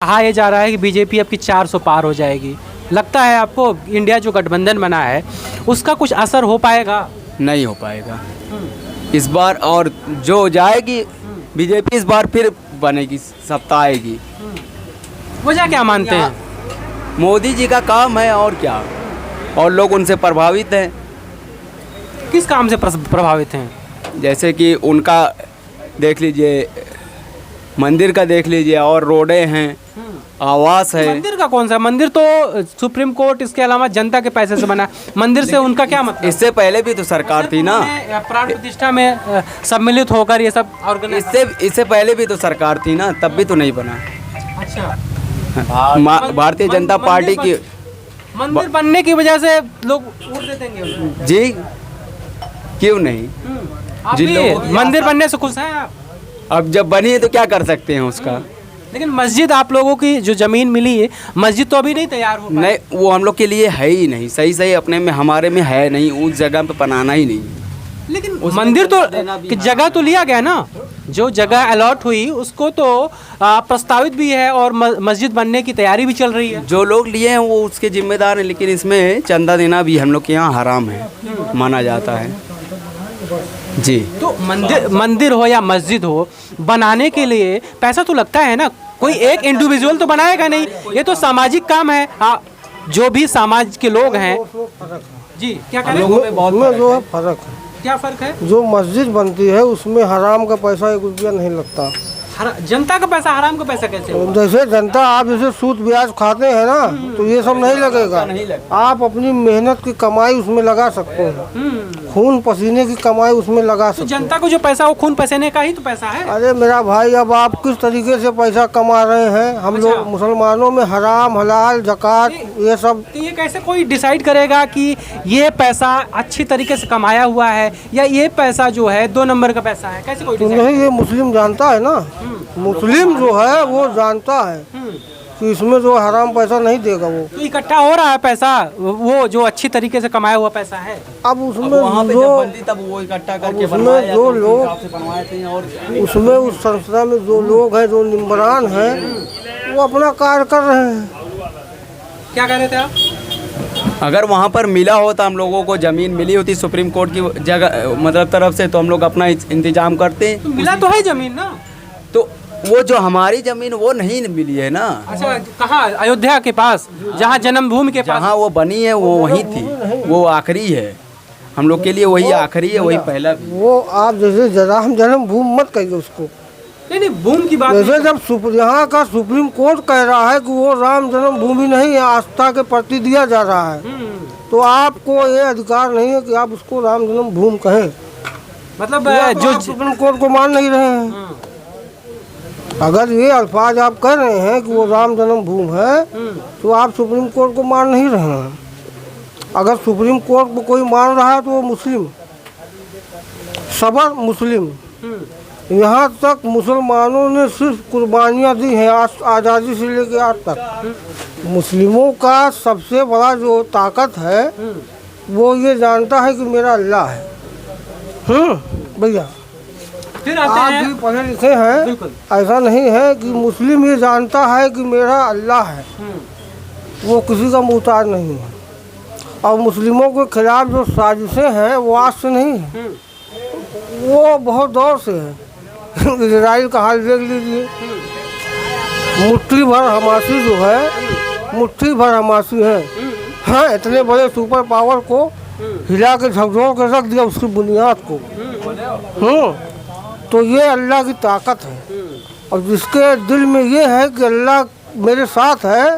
कहा यह जा रहा है कि बीजेपी अब की 400 पार हो जाएगी। लगता है आपको इंडिया जो गठबंधन बना है उसका कुछ असर हो पाएगा? नहीं हो पाएगा इस बार, और जो जाएगी बीजेपी इस बार फिर बनेगी, सत्ता आएगी। वजह क्या मानते हैं? मोदी जी का काम है और क्या, और लोग उनसे प्रभावित हैं। किस काम से प्रभावित हैं? जैसे कि उनका देख लीजिए, मंदिर का देख लीजिए, और रोडें हैं, आवास है। मंदिर का कौन सा? मंदिर तो सुप्रीम कोर्ट, इसके अलावा जनता के पैसे से बना। मंदिर से उनका क्या मतलब? इससे पहले भी तो सरकार थी ना, प्राण प्रतिष्ठा में सम्मिलित होकर ये सब ऑर्गेनाइज। इससे पहले भी तो सरकार थी ना, तब भी तो नहीं बना। अच्छा, भारतीय जनता पार्टी की मंदिर बनने की वजह से लोग वोट दे देंगे जी, क्यों नहीं? आप जिन भी लोगों की मंदिर बनने से खुश हैं आप? अब जब बनी है तो क्या कर सकते हैं उसका। लेकिन मस्जिद, आप लोगों की जो जमीन मिली है, मस्जिद तो अभी नहीं तैयार हो पाई। नहीं, वो हम लोग के लिए है ही नहीं, सही अपने में हमारे में है नहीं, उस जगह पे बनाना ही नहीं। लेकिन मंदिर तो कि जगह तो लिया गया ना, जो जगह अलॉट हुई उसको तो प्रस्तावित भी है और मस्जिद बनने की तैयारी भी चल रही है। जो लोग लिए हैं वो उसके जिम्मेदार हैं, लेकिन इसमें चंदा देना भी हम लोग के यहाँ हराम है, माना जाता है जी। तो मंदिर हो या मस्जिद हो, बनाने के लिए पैसा तो लगता है ना। कोई एक इंडिविजुअल तो बनाएगा नहीं, ये तो सामाजिक काम है। जो भी समाज के लोग हैं जी, क्या करें? लोगों में बहुत जो है फर्क है। क्या फर्क है? जो मस्जिद बनती है उसमें हराम का पैसा 1 रुपया नहीं लगता। जनता का पैसा, हराम का पैसा कैसे होगा? जैसे जनता, आप जैसे सूद ब्याज खाते हैं ना, तो ये सब नहीं लगेगा। आप अपनी मेहनत की कमाई उसमें लगा सकते हैं, खून पसीने की कमाई उसमें लगा सकते हैं। जनता को जो पैसा, वो खून पसीने का ही तो पैसा है। अरे मेरा भाई, अब आप किस तरीके से पैसा कमा रहे हैं? हम लोग मुसलमानों में हराम, हलाल, ज़कात, ये सब। तो ये कैसे कोई डिसाइड करेगा कि ये पैसा अच्छी तरीके से कमाया हुआ है या ये पैसा जो है 2 नंबर का पैसा है? कैसे कोई तो डिसाइड? नहीं, ये मुस्लिम जानता है ना, मुस्लिम जो है वो जानता है कि इसमें जो हराम पैसा नहीं देगा वो। तो इकट्ठा हो रहा है पैसा, वो जो अच्छी तरीके से कमाया हुआ पैसा है। अब उसमें वहाँ पे जो जब बनती तब वो इकट्ठा करके उसमें बनवाया जो तो उस लोग- हिसाब से बनवाए थे। और उसमें उस संस्था में जो लोग हैं, जो निम्बरान हैं, वो अपना कार्य कर रहे हैं। क्या कह रहे थे आप? अगर वहाँ पर मिला होता, हम लोगों को ज़मीन मिली होती सुप्रीम कोर्ट की जगह मतलब तरफ से, तो हम लोग अपना इंतजाम करते। तो मिला तो है जमीन ना। तो वो जो हमारी ज़मीन वो नहीं मिली है ना। अच्छा, कहाँ? अयोध्या के पास, जहाँ जन्मभूमि के पास। जहाँ वो बनी है वो वही थी, वो आखिरी है हम लोग के लिए, वही आखिरी है, वही पहला भी। वो आप जैसे राम जन्मभूमि मत कहिए उसको। नहीं, भूमि की बात जैसे जब यहाँ का सुप्रीम कोर्ट कह रहा है कि वो राम जन्मभूमि नहीं है, आस्था के प्रति दिया जा रहा है, तो आपको ये अधिकार नहीं है कि आप उसको राम जन्मभूमि कहें। मतलब जो जो सुप्रीम कोर्ट को मान नहीं रहे हैं। अगर ये अल्फाज आप कह रहे हैं कि वो राम जन्मभूमि है, तो आप सुप्रीम कोर्ट को मान नहीं रहे हैं। अगर सुप्रीम कोर्ट को कोई मान रहा है तो वो मुस्लिम, सबर मुस्लिम। यहाँ तक मुसलमानों ने सिर्फ कुर्बानियाँ दी हैं आज़ादी से लेकर आज तक। मुस्लिमों का सबसे बड़ा जो ताकत है वो ये जानता है कि मेरा अल्लाह है। भैया, फिर आप आते हैं। भी पढ़े लिखे हैं, बिल्कुल। ऐसा नहीं है कि मुस्लिम ये जानता है कि मेरा अल्लाह है, वो किसी का मुहताज नहीं है। और मुस्लिमों के खिलाफ जो साजिशें हैं वो आज से नहीं है, वो बहुत दौर से है। इजराइल का हाल देख लीजिए, मुट्ठी भर हमासी जो है, मुट्ठी भर हमासी है। हाँ, इतने बड़े सुपर पावर को हिला के झकझोर के रख दिया उसकी बुनियाद को। तो ये अल्लाह की ताकत है। और जिसके दिल में ये है कि अल्लाह मेरे साथ है,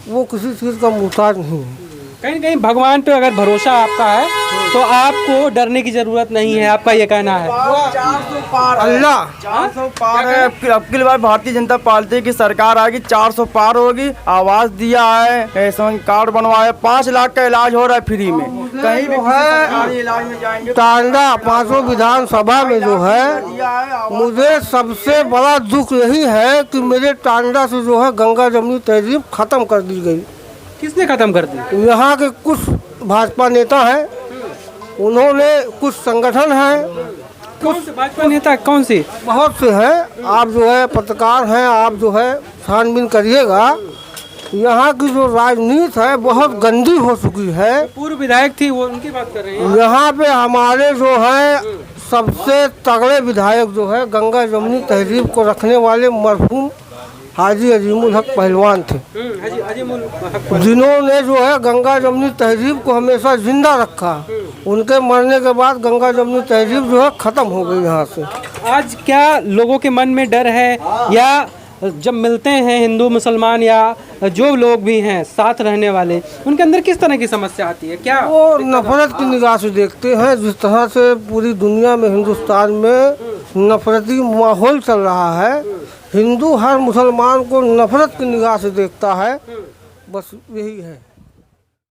वो किसी चीज़ का मुहताज नहीं है। कहीं कहीं भगवान पे अगर भरोसा आपका है तो आपको डरने की जरूरत नहीं है, आपका ये कहना है। 400 पार अल्लाह 400 पार है। अब की बार भारतीय जनता पार्टी की सरकार आएगी, 400 पार होगी। आवास दिया है, रेशन कार्ड बनवाया, 5 लाख का इलाज हो रहा है फ्री में। कहीं भी सरकारी इलाज में जाएंगे। टांडा 500 विधानसभा में जो है, मुझे सबसे बड़ा दुख यही है कि मेरे टांडा से जो है गंगा जमुनी तहजीब खत्म कर दी गई। किसने खत्म कर दी? यहाँ के कुछ भाजपा नेता हैं, उन्होंने, कुछ संगठन हैं, कौन से भाजपा नेता कौन से? बहुत से हैं। आप जो है पत्रकार हैं, आप जो है छानबीन करिएगा। यहाँ की जो राजनीति है बहुत गंदी हो चुकी है। पूर्व विधायक थी वो, उनकी बात कर रहे हैं। यहाँ पे हमारे जो है सबसे तगड़े विधायक जो है गंगा जमुनी तहजीब को रखने वाले मरहूम हाजी अजीमुल हक पहलवान थे, हाजी अजीमुल हक। जिन्होंने जो है गंगा जमुनी तहजीब को हमेशा जिंदा रखा। उनके मरने के बाद गंगा जमुनी तहजीब जो है ख़त्म हो गई यहाँ से। आज क्या लोगों के मन में डर है, या जब मिलते हैं हिंदू मुसलमान या जो लोग भी हैं साथ रहने वाले, उनके अंदर किस तरह की समस्या आती है? क्या वो नफरत की निगाह से देखते हैं। जिस तरह से पूरी दुनिया में हिंदुस्तान में नफरती माहौल चल रहा है, हिंदू हर मुसलमान को नफरत की निगाह से देखता है, बस यही है।